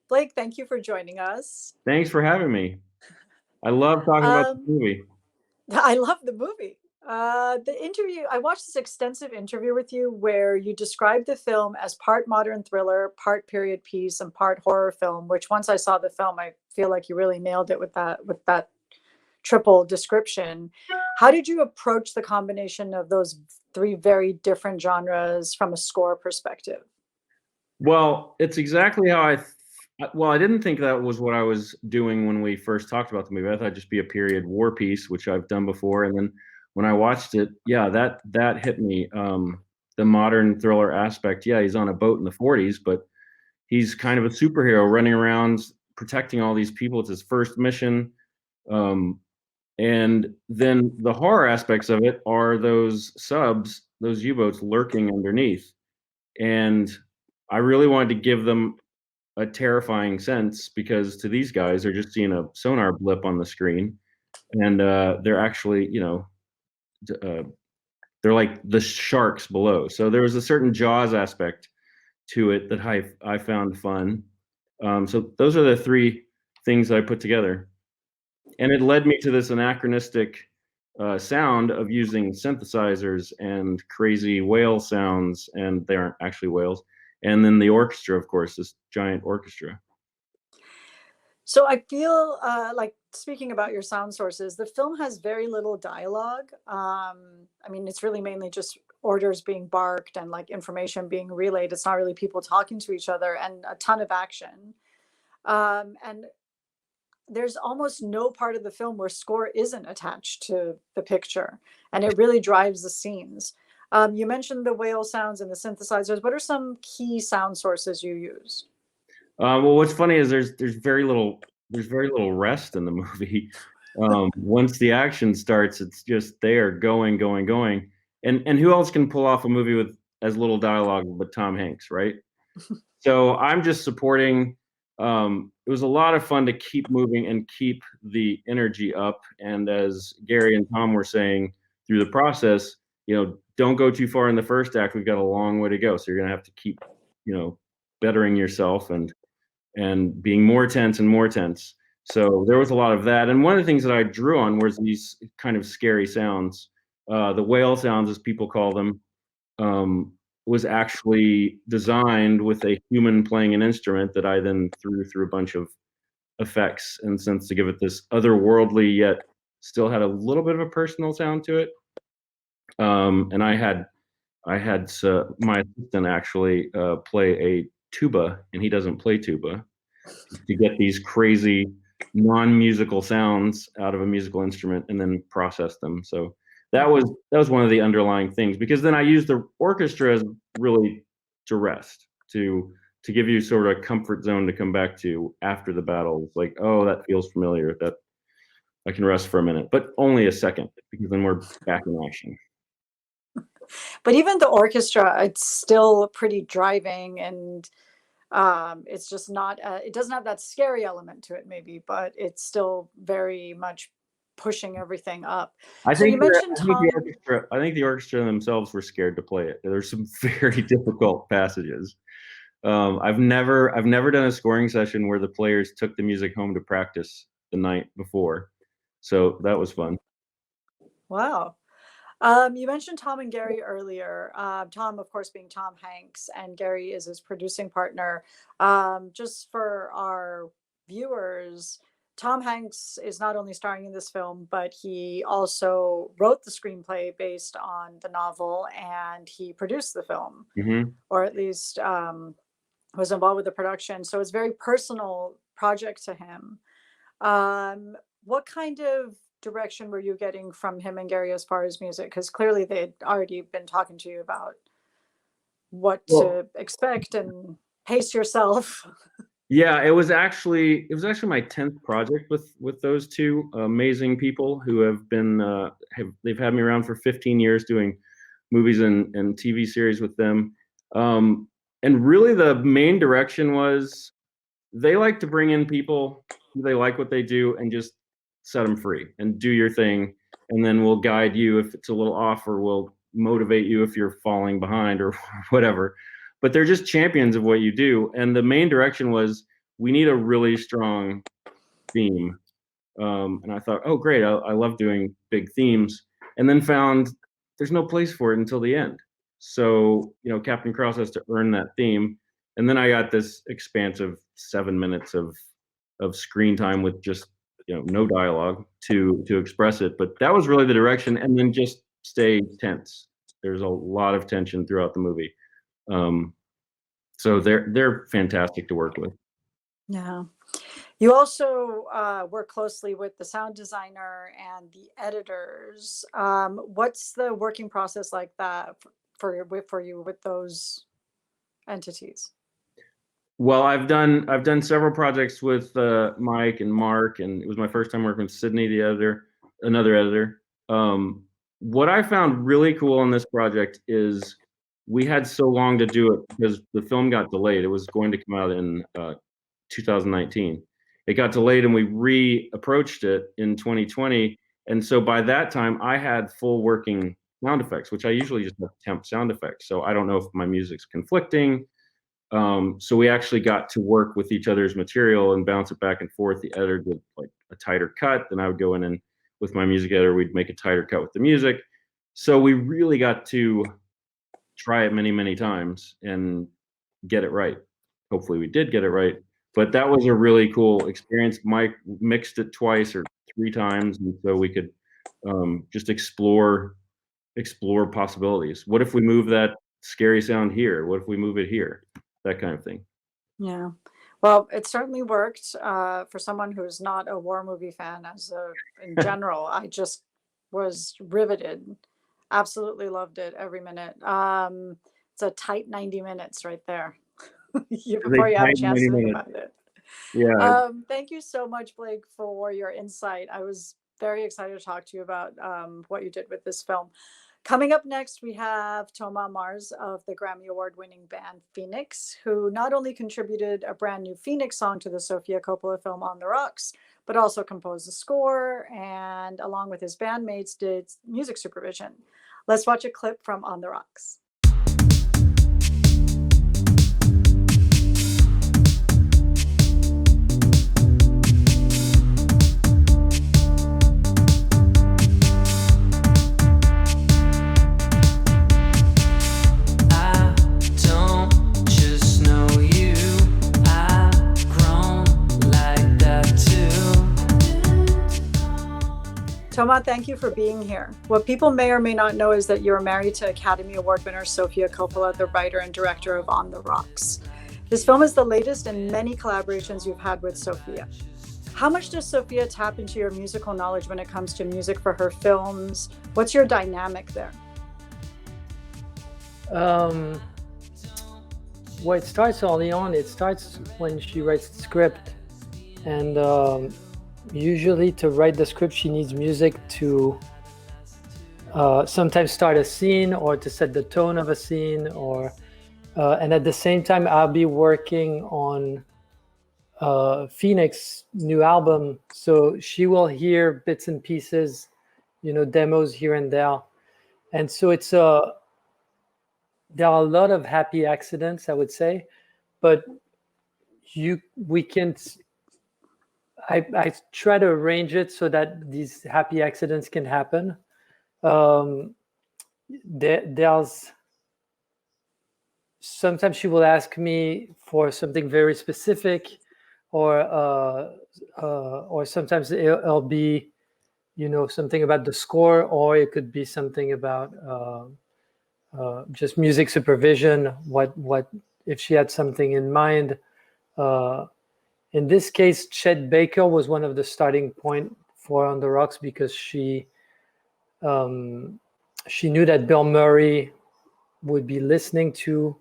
Blake, thank you for joining us. Thanks for having me. I love talking about the Um, movie. I love the movie. The interview, I watched this extensive interview with you where you described the film as part modern thriller, part period piece, and part horror film, which once I saw the film, I feel like you really nailed it with that triple description. How did you approach the combination of those three very different genres from a score perspective? Well, it's exactly how well, I didn't think that was what I was doing when we first talked about the movie. I thought it'd just be a period war piece, which I've done before. And then when I watched it, yeah, that hit me. The modern thriller aspect. Yeah, he's on a boat in the 40s, but he's kind of a superhero running around protecting all these people. It's his first mission. Um, And then the horror aspects of it are those subs, those U-boats lurking underneath. And I really wanted to give them a terrifying sense because to these guys, they're just seeing a sonar blip on the screen, and they're actually, uh, they're like the sharks below. So there was a certain Jaws aspect to it that I found fun. So those are the three things that I put together. And it led me to this anachronistic sound of using synthesizers and crazy whale sounds, and they aren't actually whales. And then the orchestra, of course, this giant orchestra. So I feel like speaking about your sound sources, the film has very little dialogue. I mean, it's really mainly just orders being barked and like information being relayed. It's not really people talking to each other and a ton of action. And there's almost no part of the film where score isn't attached to the picture, and it really drives the scenes. You mentioned the whale sounds and the synthesizers. What are some key sound sources you use? Well, what's funny is there's very little rest in the movie. Once the action starts, it's just there, going, going, going. And who else can pull off a movie with as little dialogue but Tom Hanks, right? So I'm just supporting. It was a lot of fun to keep moving and keep the energy up. And as Gary and Tom were saying through the process, don't go too far in the first act. We've got a long way to go. So you're gonna have to keep, bettering yourself and being more tense and more tense. So there was a lot of that. And one of the things that I drew on was these kind of scary sounds, the whale sounds, as people call them. Um, was actually designed with a human playing an instrument that I then threw through a bunch of effects and synths to give it this otherworldly yet still had a little bit of a personal sound to it. And I had my assistant actually play a tuba, and he doesn't play tuba, to get these crazy non-musical sounds out of a musical instrument and then process them. So that was one of the underlying things, because then I used the orchestra as really to rest, to give you sort of a comfort zone to come back to after the battle. It's like, oh, that feels familiar. That I can rest for a minute, but only a second, because then we're back in action. But even the orchestra, it's still pretty driving, and it's just not it doesn't have that scary element to it maybe, but it's still very much pushing everything up. I So you think the mentioned I think the Tom. orchestra I think the orchestra themselves were scared to play it. There's some very difficult passages. I've never done a scoring session where the players took the music home to practice the night before, so that was fun. Wow. You mentioned Tom and Gary earlier. Tom, of course, being Tom Hanks, and Gary is his producing partner. Just for our viewers, Tom Hanks is not only starring in this film, but he also wrote the screenplay based on the novel, and he produced the film, Hmm. or at least was involved with the production. So it's a very personal project to him. What kind of direction were you getting from him and Gary as far as music? Because clearly they'd already been talking to you about what Well, to expect and pace yourself. yeah, it was actually my 10th project with those two amazing people who they've had me around for 15 years doing movies and TV series with them. Um, and really the main direction was they like to bring in people who they like what they do and just set them free and do your thing, and then we'll guide you if it's a little off, or we'll motivate you if you're falling behind or whatever. But they're just champions of what you do, and the main direction was we need a really strong theme. And I thought, oh, great, I love doing big themes. And then found there's no place for it until the end. So, Captain Krause has to earn that theme. And then I got this expansive 7 minutes of screen time with just, no dialogue to express it. But that was really the direction. And then just stay tense. There's a lot of tension throughout the movie. So they're fantastic to work with. Yeah. You also work closely with the sound designer and the editors. What's the working process like that for you with those entities? Well, I've done several projects with Mike and Mark, and it was my first time working with Sydney, the editor, another editor. What I found really cool on this project is we had so long to do it because the film got delayed. It was going to come out in 2019. It got delayed, and we reapproached it in 2020. And so by that time, I had full working sound effects, which I usually just have temp sound effects. So I don't know if my music's conflicting. So we actually got to work with each other's material and bounce it back and forth. The editor did like a tighter cut, then I would go in and with my music editor, we'd make a tighter cut with the music. So we really got to try it many, many times and get it right. Hopefully we did get it right. But that was a really cool experience. Mike mixed it twice or 3 times, and so we could just explore possibilities. What if we move that scary sound here? What if we move it here? That kind of thing. Yeah. Well, it certainly worked for someone who's not a war movie fan. In general, I just was riveted. Absolutely loved it every minute. It's a tight 90 minutes right there. Before you have a chance to think about it. Yeah. Thank you so much, Blake, for your insight. I was very excited to talk to you about what you did with this film. Coming up next, we have Toma Mars of the Grammy Award-winning band Phoenix, who not only contributed a brand new Phoenix song to the Sofia Coppola film On the Rocks, but also composed the score and, along with his bandmates, did music supervision. Let's watch a clip from On the Rocks. Toma, thank you for being here. What people may or may not know is that you're married to Academy Award winner Sofia Coppola, the writer and director of On the Rocks. This film is the latest in many collaborations you've had with Sofia. How much does Sofia tap into your musical knowledge when it comes to music for her films? What's your dynamic there? Well, it starts early on. It starts when she writes the script, and usually to write the script she needs music to sometimes start a scene or to set the tone of a scene, or and at the same time I'll be working on Phoenix new album, so she will hear bits and pieces, demos here and there, and so it's there are a lot of happy accidents, I would say, but we can. I try to arrange it so that these happy accidents can happen. There's sometimes she will ask me for something very specific, or sometimes it'll be, something about the score, or it could be something about just music supervision. What if she had something in mind? In this case, Chet Baker was one of the starting point for On the Rocks, because she knew that Bill Murray would be listening to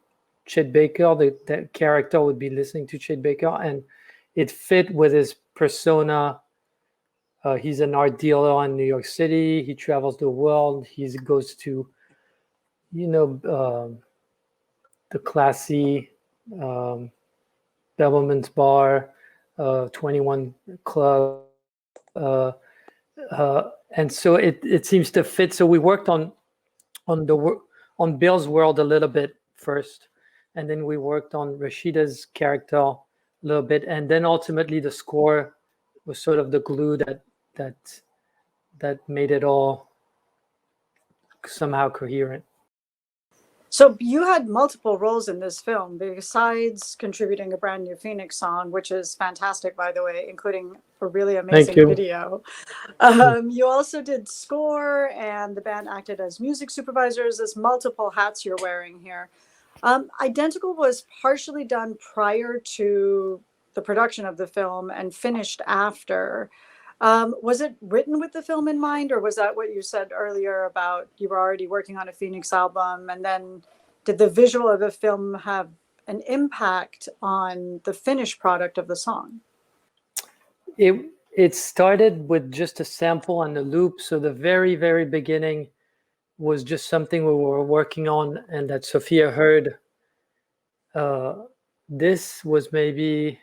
Chet Baker, the character would be listening to Chet Baker, and it fit with his persona. He's an art dealer in New York City. He travels the world. He goes to, the classy Bevelman's Bar, 21 Club, and so it seems to fit. So we worked on Bill's world a little bit first, and then we worked on Rashida's character little bit, and then ultimately the score was sort of the glue that made it all somehow coherent. So you had multiple roles in this film, besides contributing a brand new Phoenix song, which is fantastic, by the way, including a really amazing you. video. You also did score, and the band acted as music supervisors. There's multiple hats you're wearing here. Identical was partially done prior to the production of the film and finished after. Was it written with the film in mind, or was that what you said earlier about you were already working on a Phoenix album, and then did the visual of the film have an impact on the finished product of the song? It started with just a sample and a loop, so the very, very beginning was just something we were working on and that Sophia heard. This was maybe,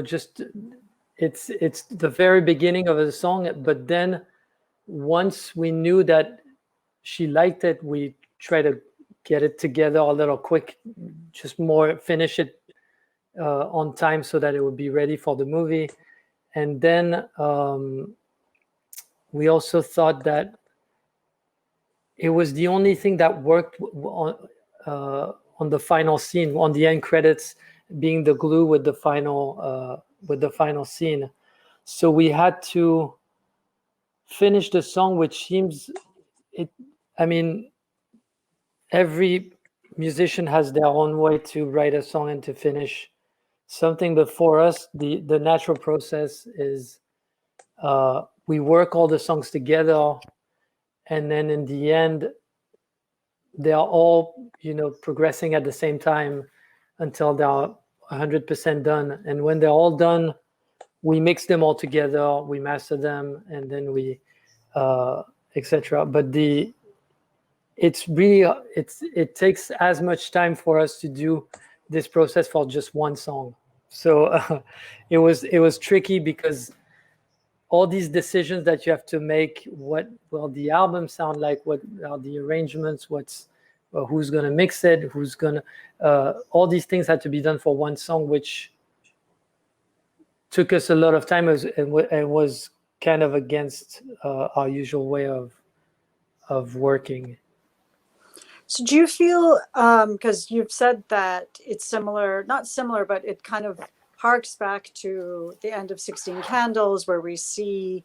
just it's the very beginning of the song, but then once we knew that she liked it, we tried to get it together a little quick, just more finish it on time so that it would be ready for the movie. And then we also thought that it was the only thing that worked on the final scene, on the end credits, being the glue with the final scene. So we had to finish the song, which seems every musician has their own way to write a song and to finish something. But for us, the natural process is we work all the songs together, and then in the end, they are all progressing at the same time until they're 100% done. And when they're all done, we mix them all together, we master them, and then we etc. But it takes as much time for us to do this process for just one song. So it was tricky because all these decisions that you have to make, what will the album sound like, what are the arrangements, who's going to mix it, who's going to, all these things had to be done for one song, which took us a lot of time and was kind of against our usual way of working. So do you feel, because you've said that it's similar, not similar, but it kind of harks back to the end of 16 Candles, where we see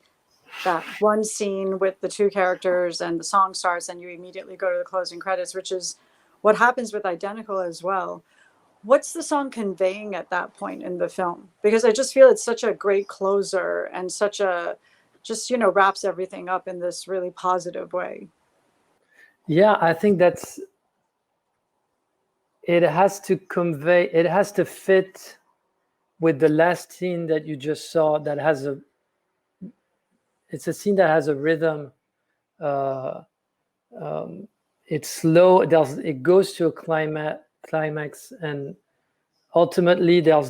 that one scene with the two characters and the song starts and you immediately go to the closing credits, which is what happens with Identical as well. What's the song conveying at that point in the film? Because I just feel it's such a great closer and just wraps everything up in this really positive way. Yeah, I think it has to fit with the last scene that you just saw, it's a scene that has a rhythm. It's slow, it goes to a climax, and ultimately there's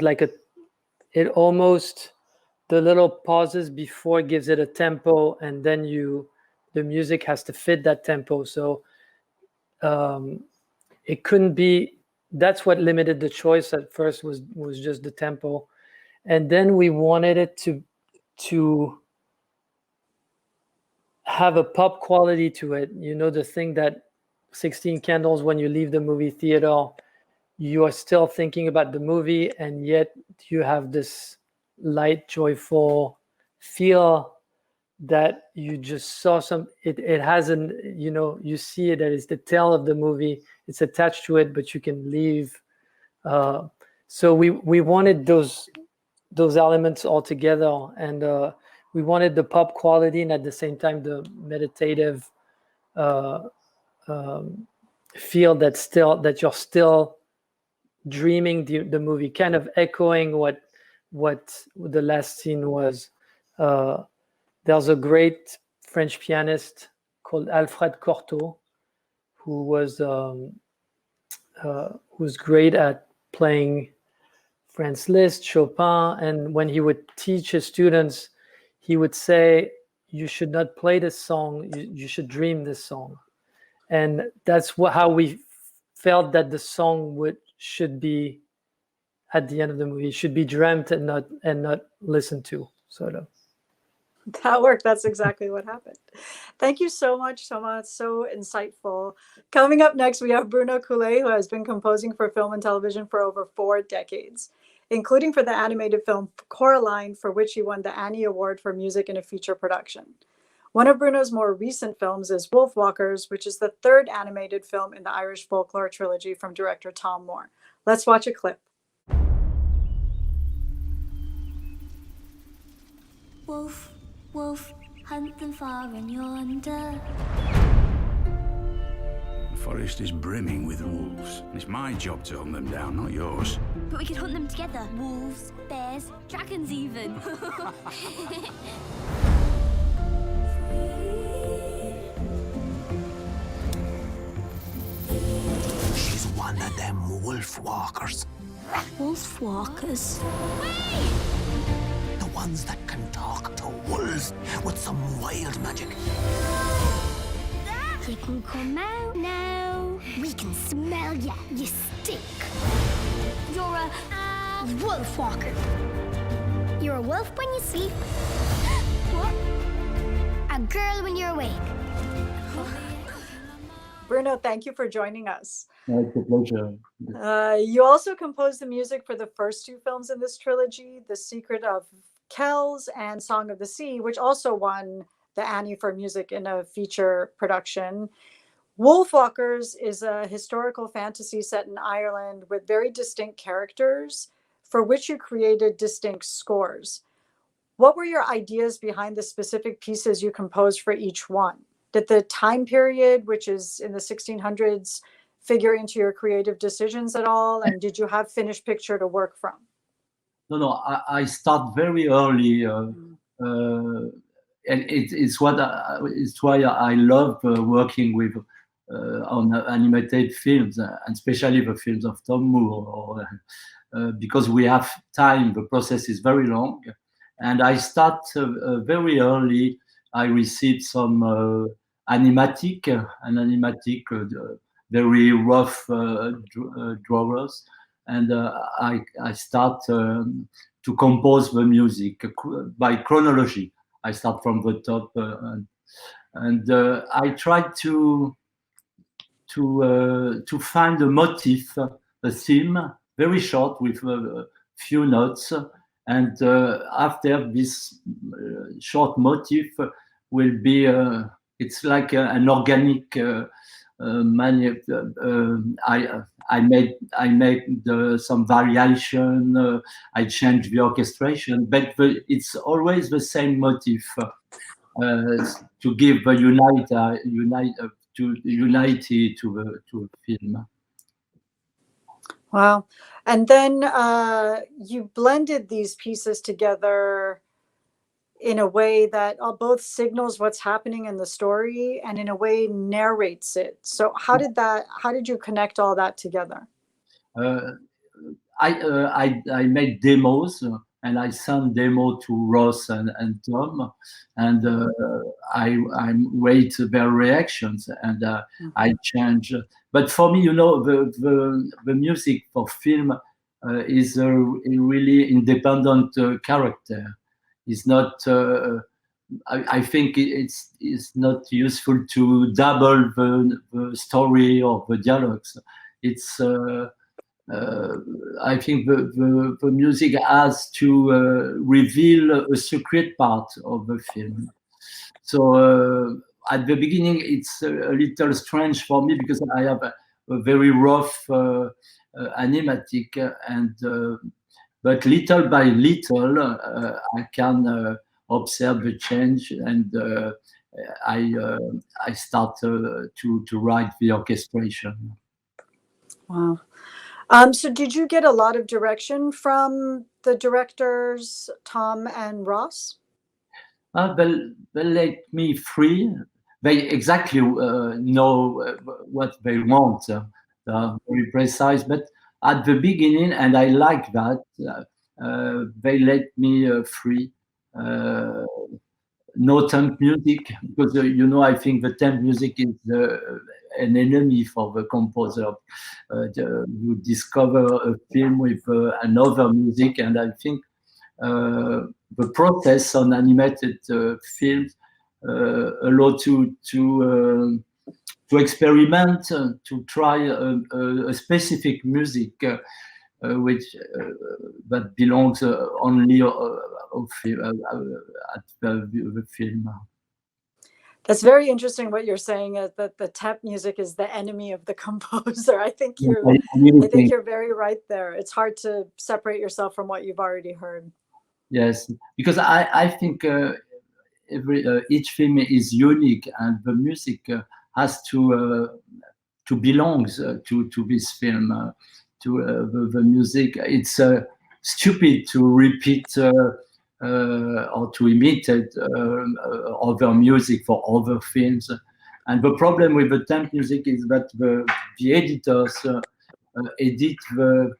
the little pauses before gives it a tempo, and then the music has to fit that tempo. So it couldn't be, that's what limited the choice at first, was just the tempo. And then we wanted it to have a pop quality to it. The thing that 16 Candles, when you leave the movie theater, you are still thinking about the movie, and yet you have this light, joyful feel that you just saw it hasn't, you see it, that it's the tail of the movie, it's attached to it, but you can leave. So we wanted those elements all together, and we wanted the pop quality and at the same time the meditative feel that you're still dreaming the movie, kind of echoing what the last scene was. There's a great French pianist called Alfred Cortot, who's great at playing Franz Liszt, Chopin, and when he would teach his students, he would say, "You should not play this song. You should dream this song," and that's how we felt that the song should be at the end of the movie. It should be dreamt and not listened to, sort of. That worked. That's exactly what happened. Thank you so much, Thomas. So insightful. Coming up next, we have Bruno Coulet, who has been composing for film and television for over 4 decades, including for the animated film Coraline, for which he won the Annie Award for Music in a Feature Production. One of Bruno's more recent films is Wolfwalkers, which is the 3rd animated film in the Irish folklore trilogy from director Tom Moore. Let's watch a clip. Wolf, wolf, hunt them far and yonder. The forest is brimming with wolves. It's my job to hunt them down, not yours. But we could hunt them together. Wolves, bears, dragons even. She's one of them wolf walkers. Wolf walkers? The ones that can talk to wolves with some wild magic. You can come out now. We can smell ya. You stink. You're a wolf walker. You're a wolf when you sleep. What? A girl when you're awake. Bruno, thank you for joining us. It's a pleasure. You also composed the music for the first 2 films in this trilogy, The Secret of Kells and Song of the Sea, which also won the Annie for Music in a Feature Production. Wolfwalkers is a historical fantasy set in Ireland with very distinct characters, for which you created distinct scores. What were your ideas behind the specific pieces you composed for each one? Did the time period, which is in the 1600s, figure into your creative decisions at all? And did you have finished picture to work from? No, I start very early, and it's why I love working with on animated films, and especially the films of Tom Moore, because we have time. The process is very long, and I start very early. I received some animatic, very rough drawers, and I start to compose the music by chronology. I start from the top, and I try to find a motif, a theme, very short with a few notes, and after this short motif will be it's like an organic I made some variation. I changed the orchestration, but it's always the same motif to give a unity to the film. Wow. And then you blended these pieces together in a way that both signals what's happening in the story and in a way narrates it. So how did you connect all that together? I made demos, and I sent demo to Ross and Tom, and I wait their reactions, and I change. But for me, the music for film is a really independent character. It's not. I think it's not useful to double the story or the dialogues. It's. I think the music has to reveal a secret part of the film. So at the beginning, it's a little strange for me because I have a very rough animatic, and but little by little I can observe the change, and I start to write the orchestration. Wow. So did you get a lot of direction from the directors, Tom and Ross? They let me free. They exactly know what they want. They are very precise. But at the beginning, and I like that, they let me free. No temp music, because I think the temp music is an enemy for the composer. You discover a film with another music, and I think the process on animated films allow to experiment, to try a specific music which that belongs only at the film. That's very interesting what you're saying, that the temp music is the enemy of the composer. I think I think you're very right there. It's hard to separate yourself from what you've already heard. yes, because I think each film is unique, and the music has to belong to this film, to the music. It's stupid to repeat or to imitate other music for other films. And the problem with the temp music is that the editors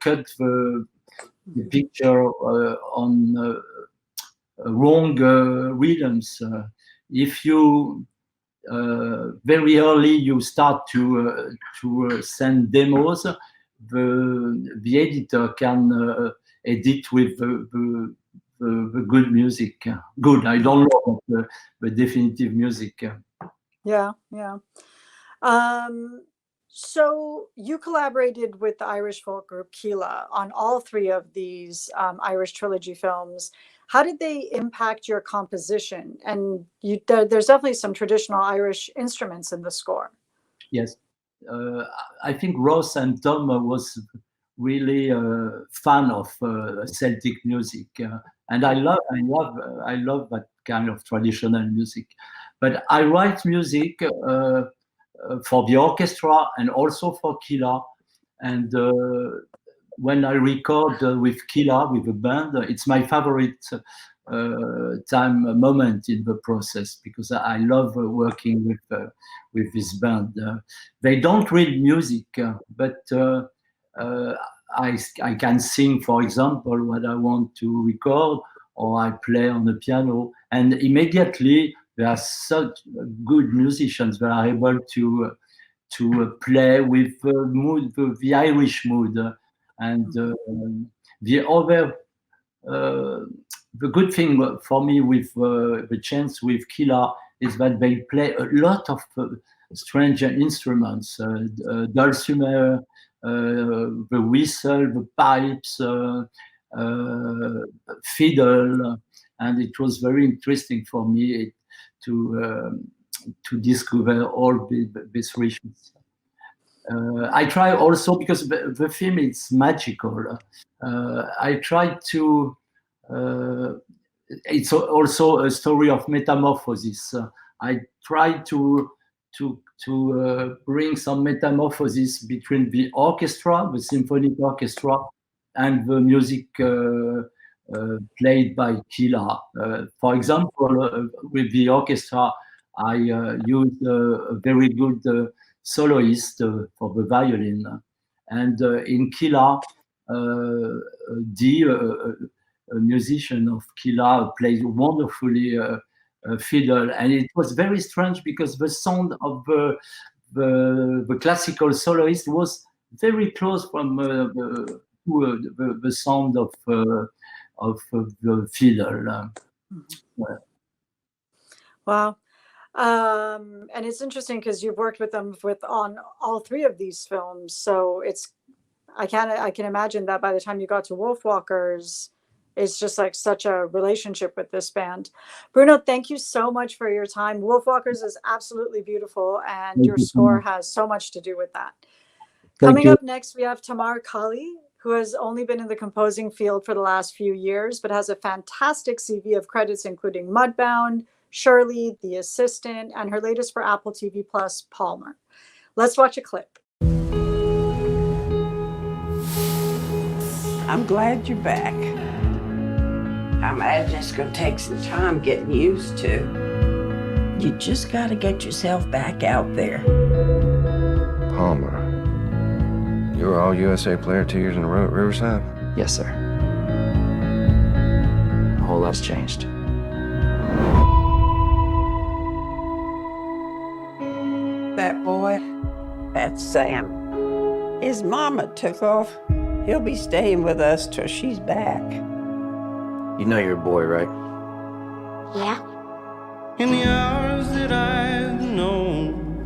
cut the picture on wrong rhythms. If you very early you start to send demos, the editor can edit with the good music. Good, I don't know the definitive music. Yeah. So you collaborated with the Irish folk group Keela on all three of these Irish trilogy films. How did they impact your composition? And there's definitely some traditional Irish instruments in the score. Yes, I think Ross and Tom was really a fan of Celtic music, and I love that kind of traditional music. But I write music for the orchestra and also for Keela, and when I record with Keela, with the band, it's my favorite moment in the process, because I love working with this band. They don't read music, but I can sing, for example, what I want to record, or I play on the piano, and immediately there are such good musicians that are able to play with the mood, the Irish mood. And the other, the good thing for me with the chance with Keela is that they play a lot of strange instruments, dulcimer, the whistle, the pipes, fiddle, and it was very interesting for me to discover all these richness. I try also, because the film is magical. I try to. It's also a story of metamorphosis. I try to bring some metamorphosis between the orchestra, the symphonic orchestra, and the music played by Keela. For example, with the orchestra, I used a very good soloist for the violin, and in Keela, a musician of Keela plays wonderfully fiddle, and it was very strange because the sound of the classical soloist was very close from the sound of the fiddle. Wow. And it's interesting because you've worked with them on all three of these films. So I can imagine that by the time you got to Wolfwalkers, it's just like such a relationship with this band. Bruno, thank you so much for your time. Wolfwalkers is absolutely beautiful, and your score has so much to do with that. Coming up next, we have Tamar Kali, who has only been in the composing field for the last few years, but has a fantastic CV of credits, including Mudbound, Shirley, The Assistant, and her latest for Apple TV Plus, Palmer. Let's watch a clip. I'm glad you're back. I imagine it's going to take some time getting used to. You just got to get yourself back out there. Palmer, you were All-USA player 2 years in a row at Riverside? Yes, sir. A whole lot's changed. That boy, That's Sam. His mama took off. He'll be staying with us till she's back. You know you're a boy, right? Yeah? In the hours that I've known.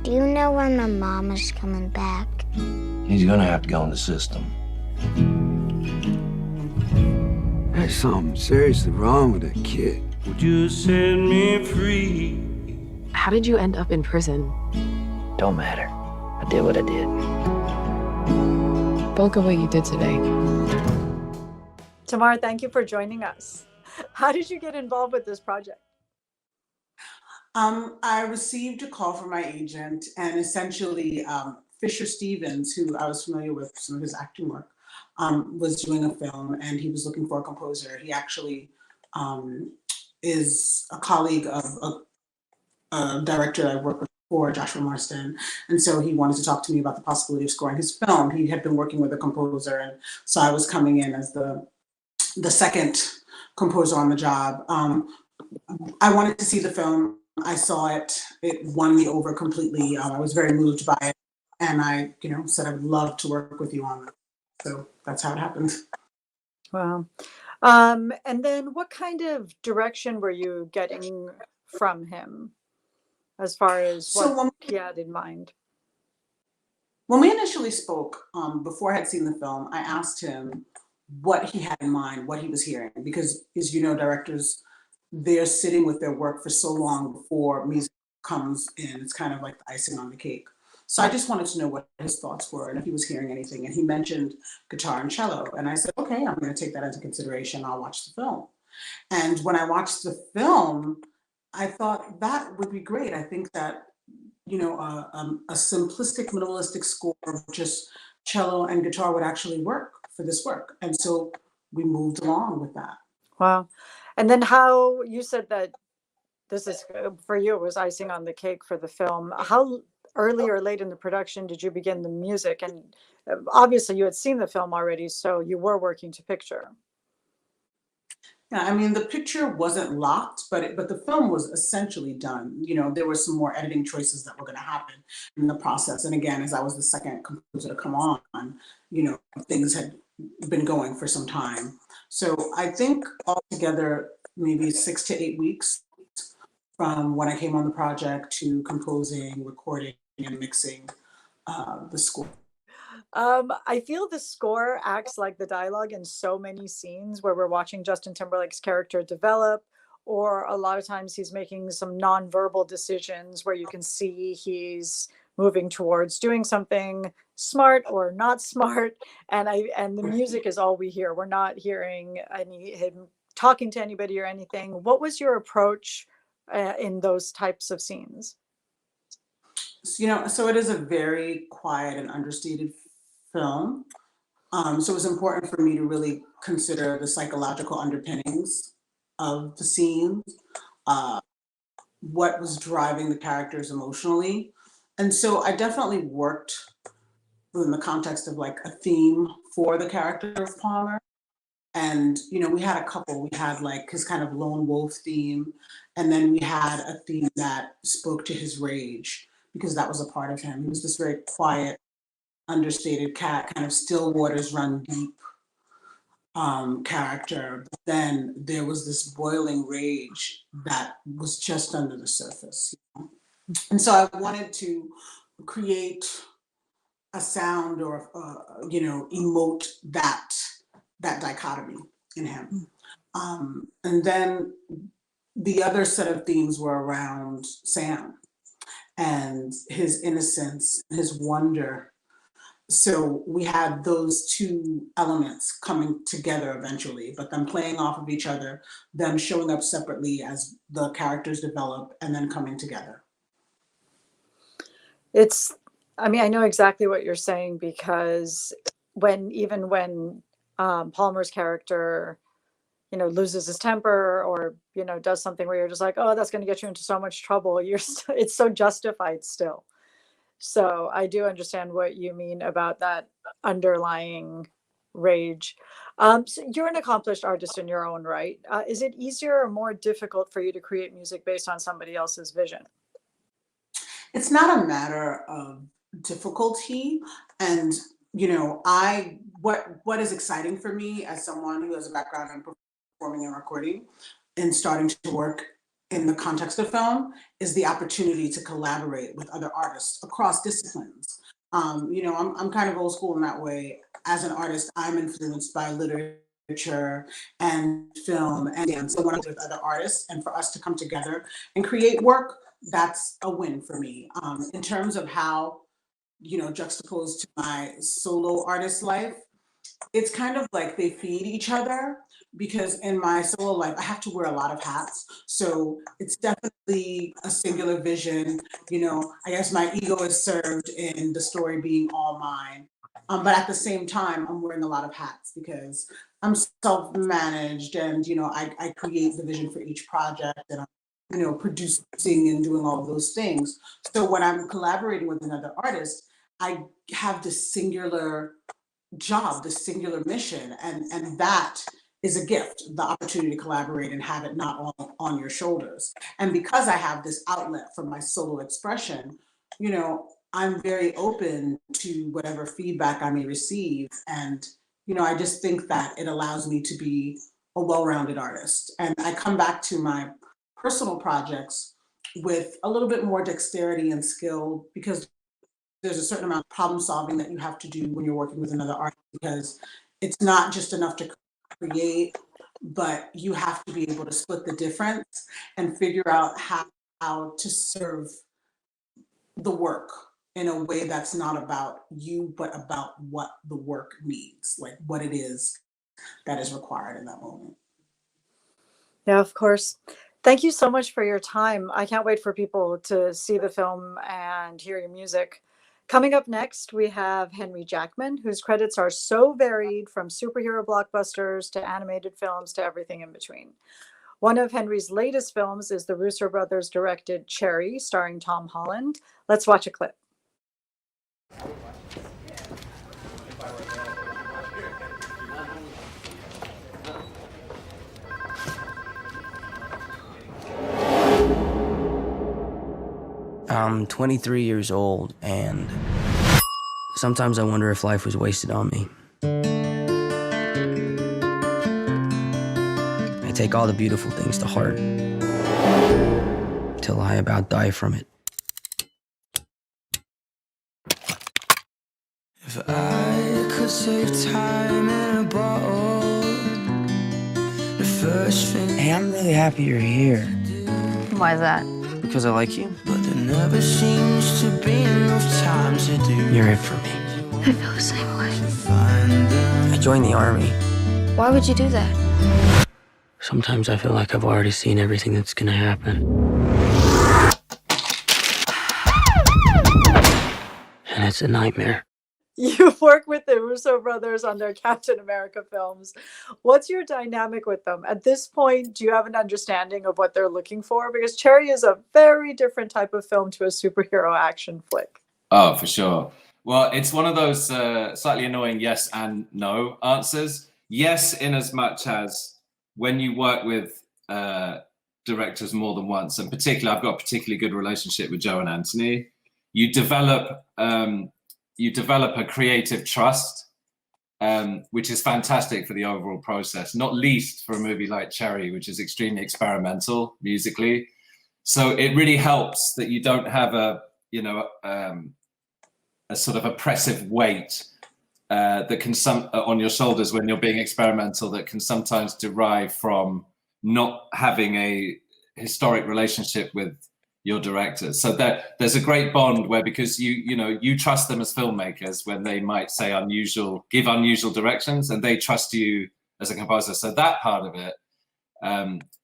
Do you know when my mama's coming back? He's gonna have to go in the system. There's something seriously wrong with that kid. Would you set me free? How did you end up in prison? Don't matter. I did what I did. Look at what you did today. Tamar, thank you for joining us. How did you get involved with this project? I received a call from my agent, and essentially Fisher Stevens, who I was familiar with some of his acting work, was doing a film, and he was looking for a composer. He actually is a colleague of a director I worked with before, Joshua Marston, and so he wanted to talk to me about the possibility of scoring his film. He had been working with a composer, and so I was coming in as the second composer on the job. I wanted to see the film. I saw it. It won me over completely. I was very moved by it, and I, said I would love to work with you on it. So that's how it happened. Wow. And then what kind of direction were you getting from him as far as what he had in mind? When we initially spoke, before I had seen the film, I asked him what he had in mind, what he was hearing, because as you know, directors, they're sitting with their work for so long before music comes in. It's kind of like the icing on the cake. So I just wanted to know what his thoughts were and if he was hearing anything. And he mentioned guitar and cello. And I said, okay, I'm going to take that into consideration. I'll watch the film. And when I watched the film, I thought that would be great. I think that, a simplistic, minimalistic score of just cello and guitar would actually work for this work. And so we moved along with that. Wow. And then how you said that this is for you, it was icing on the cake for the film. How early or late in the production did you begin the music? And obviously you had seen the film already, so you were working to picture. Yeah, I mean, the picture wasn't locked, but the film was essentially done. There were some more editing choices that were going to happen in the process. And again, as I was the second composer to come on, things had been going for some time. So I think altogether, maybe 6 to 8 weeks from when I came on the project to composing, recording, and mixing the score. I feel the score acts like the dialogue in so many scenes where we're watching Justin Timberlake's character develop, or a lot of times he's making some nonverbal decisions where you can see he's moving towards doing something smart or not smart. And the music is all we hear. We're not hearing him talking to anybody or anything. What was your approach in those types of scenes? So it is a very quiet and understated film. So it was important for me to really consider the psychological underpinnings of the scene, what was driving the characters emotionally. And so I definitely worked within the context of like a theme for the character of Palmer. And, we had a couple. We had like his kind of lone wolf theme. And then we had a theme that spoke to his rage, because that was a part of him. He was this very quiet, understated cat, kind of still waters run deep character. But then there was this boiling rage that was just under the surface. And so I wanted to create a sound or, emote that dichotomy in him. And then the other set of themes were around Sam and his innocence, his wonder. So we had those two elements coming together eventually, but them playing off of each other, them showing up separately as the characters develop, and then coming together. I know exactly what you're saying, because when Palmer's character, loses his temper or, does something where you're just like, oh, that's going to get you into so much trouble. It's so justified still. So I do understand what you mean about that underlying rage. So you're an accomplished artist in your own right. Is it easier or more difficult for you to create music based on somebody else's vision? It's not a matter of difficulty. And, you know, what is exciting for me as someone who has a background in performing and recording and starting to work in the context of film is the opportunity to collaborate with other artists across disciplines. You know, I'm kind of old school in that way. As an artist, I'm influenced by literature and film and dance. So when I'm with other artists and for us to come together and create work, that's a win for me. In terms of how, you know, juxtaposed to my solo artist life, it's kind of like they feed each other, because in my solo life, I have to wear a lot of hats. So it's definitely a singular vision. You know, I guess my ego is served in the story being all mine. But at the same time, I'm wearing a lot of hats because I'm self-managed and, you know, I create the vision for each project and I'm, you know, producing and doing all of those things. So when I'm collaborating with another artist, I have this singular job, this singular mission, and that is a gift, the opportunity to collaborate and have it not all on your shoulders. And because I have this outlet for my solo expression, you know, I'm very open to whatever feedback I may receive. And, you know, I just think that it allows me to be a well-rounded artist. And I come back to my personal projects with a little bit more dexterity and skill, because there's a certain amount of problem solving that you have to do when you're working with another artist, because it's not just enough to create, but you have to be able to split the difference and figure out how to serve the work in a way that's not about you, but about what the work needs, like what it is that is required in that moment. Yeah, of course. Thank you so much for your time. I can't wait for people to see the film and hear your music. Coming up next, we have Henry Jackman, whose credits are so varied, from superhero blockbusters to animated films to everything in between. One of Henry's latest films is the Russo brothers directed Cherry, starring Tom Holland. Let's watch a clip. I'm 23 years old, and sometimes I wonder if life was wasted on me. I take all the beautiful things to heart, till I about die from it. If I could save time in a bottle, the first thing. Hey, I'm really happy you're here. Why is that? Because I like you. But there never seems to be enough time to do. You're it for me. I feel the same way. I joined the army. Why would you do that? Sometimes I feel like I've already seen everything that's gonna happen. And it's a nightmare. You work with the Russo brothers on their Captain America films. What's your dynamic with them? At this point, do you have an understanding of what they're looking for? Because Cherry is a very different type of film to a superhero action flick. Oh, for sure. Well, it's one of those slightly annoying yes and no answers. Yes, in as much as when you work with directors more than once, and particularly, I've got a particularly good relationship with Joe and Anthony, you develop a creative trust, which is fantastic for the overall process, not least for a movie like Cherry, which is extremely experimental musically. So it really helps that you don't have a sort of oppressive weight that can on your shoulders when you're being experimental, that can sometimes derive from not having a historic relationship with your directors. So there's a great bond where, because you trust them as filmmakers when they might say give unusual directions, and they trust you as a composer. So that part of it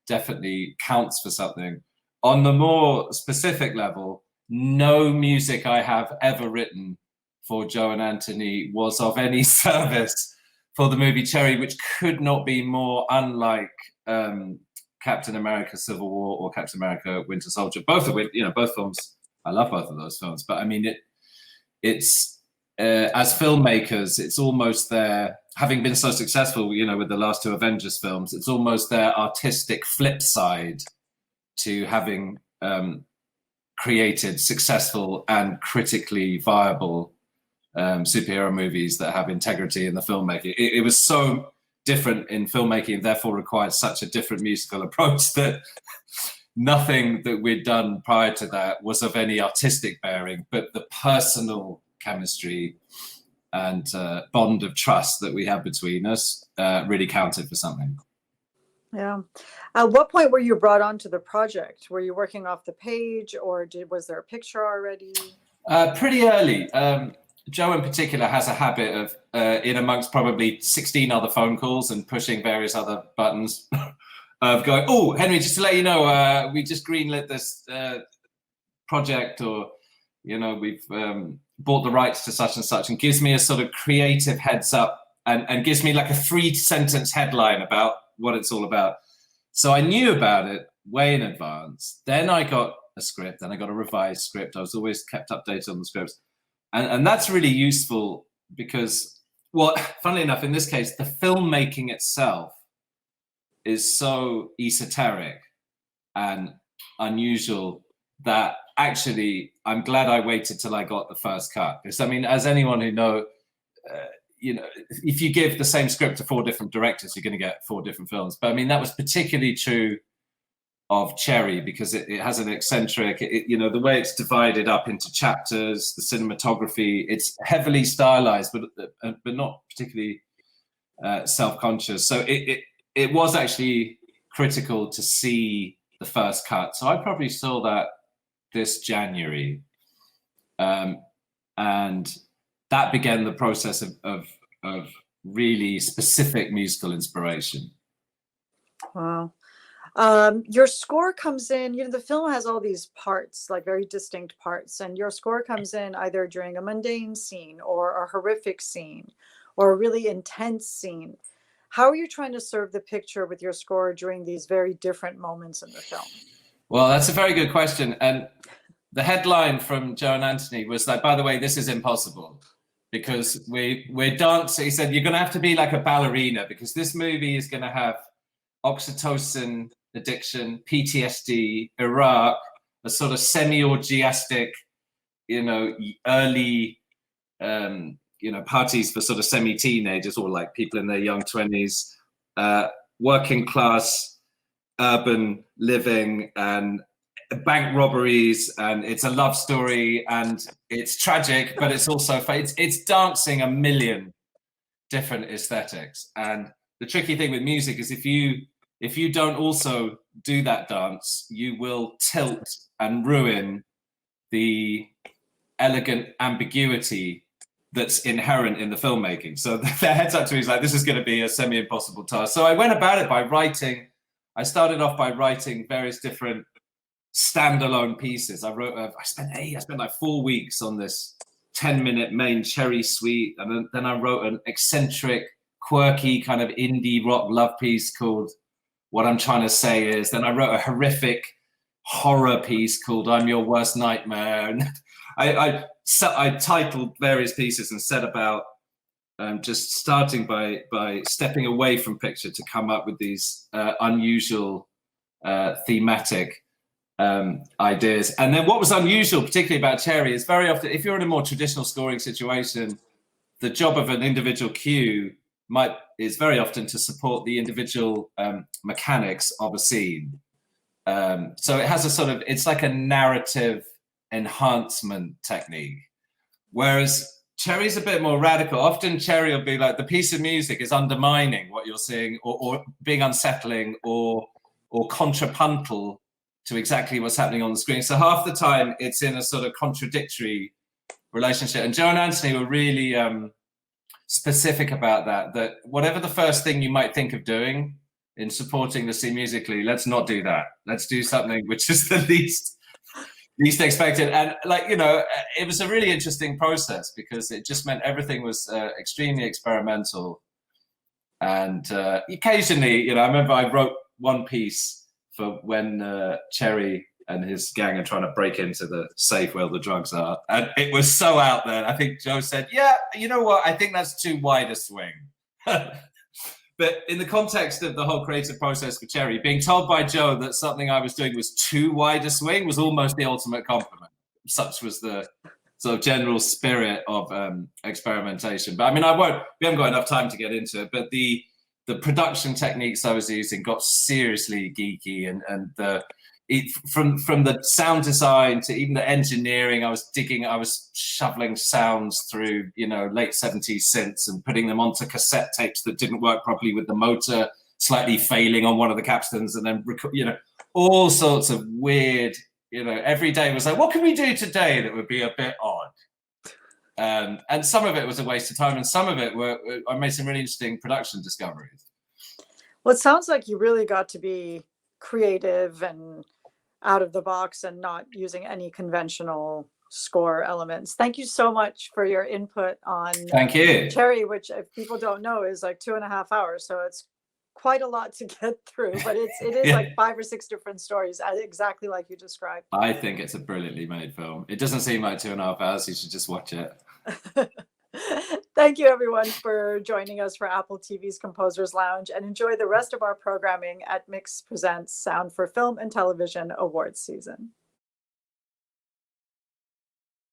definitely counts for something. On the more specific level, no music I have ever written for Joe and Anthony was of any service for the movie Cherry, which could not be more unlike Captain America: Civil War or Captain America: Winter Soldier. Both of which, both films, I love both of those films. But I mean, it's as filmmakers, it's almost their, having been so successful, with the last two Avengers films, it's almost their artistic flip side to having created successful and critically viable superhero movies that have integrity in the filmmaking. It was so different in filmmaking and therefore required such a different musical approach that nothing that we'd done prior to that was of any artistic bearing, but the personal chemistry and bond of trust that we had between us really counted for something. Yeah. At what point were you brought onto the project? Were you working off the page, or was there a picture already? Pretty early. Joe in particular has a habit of, in amongst probably 16 other phone calls and pushing various other buttons, of going, oh, Henry, just to let you know, we just greenlit this project, or, you know, we've bought the rights to such and such, and gives me a sort of creative heads up and gives me like a 3-sentence headline about what it's all about. So I knew about it way in advance. Then I got a script, and I got a revised script. I was always kept updated on the scripts. And that's really useful because, well, funnily enough, in this case, the filmmaking itself is so esoteric and unusual that actually I'm glad I waited till I got the first cut. Because, I mean, as anyone who knows, you know, if you give the same script to 4 different directors, you're going to get 4 different films. But I mean, that was particularly true of Cherry because it has an eccentric, you know, the way it's divided up into chapters, the cinematography, it's heavily stylized, but not particularly self-conscious. So it was actually critical to see the first cut. So I probably saw that this January. And that began the process of really specific musical inspiration. Wow. Your score comes in, you know, the film has all these parts, like very distinct parts, and your score comes in either during a mundane scene or a horrific scene or a really intense scene. How are you trying to serve the picture with your score during these very different moments in the film? Well, that's a very good question. And the headline from Joe and Anthony was like, by the way, this is impossible because we're dancing. He said, you're going to have to be like a ballerina because this movie is going to have oxytocin addiction, PTSD, Iraq, a sort of semi-orgiastic, you know, early, you know, parties for sort of semi-teenagers or like people in their young 20s, working class, urban living and bank robberies, and it's a love story and it's tragic, but it's also, it's dancing a million different aesthetics. And the tricky thing with music is if you don't also do that dance, you will tilt and ruin the elegant ambiguity that's inherent in the filmmaking. So their heads up to me is like, this is going to be a semi-impossible task. So I went about it by writing. I started off by writing various different standalone pieces. I spent like 4 weeks on this 10-minute main Cherry suite, and then I wrote an eccentric, quirky kind of indie rock love piece called What I'm Trying to Say Is. Then I wrote a horrific horror piece called I'm Your Worst Nightmare. And I titled various pieces and set about just starting by stepping away from picture to come up with these unusual thematic ideas. And then what was unusual, particularly about Cherry, is very often, if you're in a more traditional scoring situation, the job of an individual cue is very often to support the individual mechanics of a scene. So it has a sort of, it's like a narrative enhancement technique. Whereas Cherry's a bit more radical. Often Cherry will be like, the piece of music is undermining what you're seeing or being unsettling or contrapuntal to exactly what's happening on the screen. So half the time it's in a sort of contradictory relationship. And Joe and Anthony were really specific about that whatever the first thing you might think of doing in supporting the scene musically, let's not do that. Let's do something which is the least expected. And like, you know, it was a really interesting process because it just meant everything was extremely experimental. And occasionally, you know, I remember I wrote one piece for when Cherry and his gang are trying to break into the safe where the drugs are. And it was so out there. I think Joe said, yeah, you know what? I think that's too wide a swing. But in the context of the whole creative process for Cherry, being told by Joe that something I was doing was too wide a swing was almost the ultimate compliment. Such was the sort of general spirit of experimentation. But I mean, we haven't got enough time to get into it, but the production techniques I was using got seriously geeky, and from the sound design to even the engineering, I was shoveling sounds through, late 70s synths and putting them onto cassette tapes that didn't work properly with the motor slightly failing on one of the capstans, and then, all sorts of weird, every day was like, what can we do today that would be a bit odd? And some of it was a waste of time, and some of it I made some really interesting production discoveries. Well, it sounds like you really got to be creative and out of the box and not using any conventional score elements. Thank you so much for your input on Thank you. Cherry, which, if people don't know, is like 2.5 hours. So it's quite a lot to get through, but it is like 5 or 6 different stories, exactly like you described. I think it's a brilliantly made film. It doesn't seem like 2.5 hours. You should just watch it. Thank you, everyone, for joining us for Apple TV's Composers Lounge, and enjoy the rest of our programming at Mix Presents Sound for Film and Television Awards season.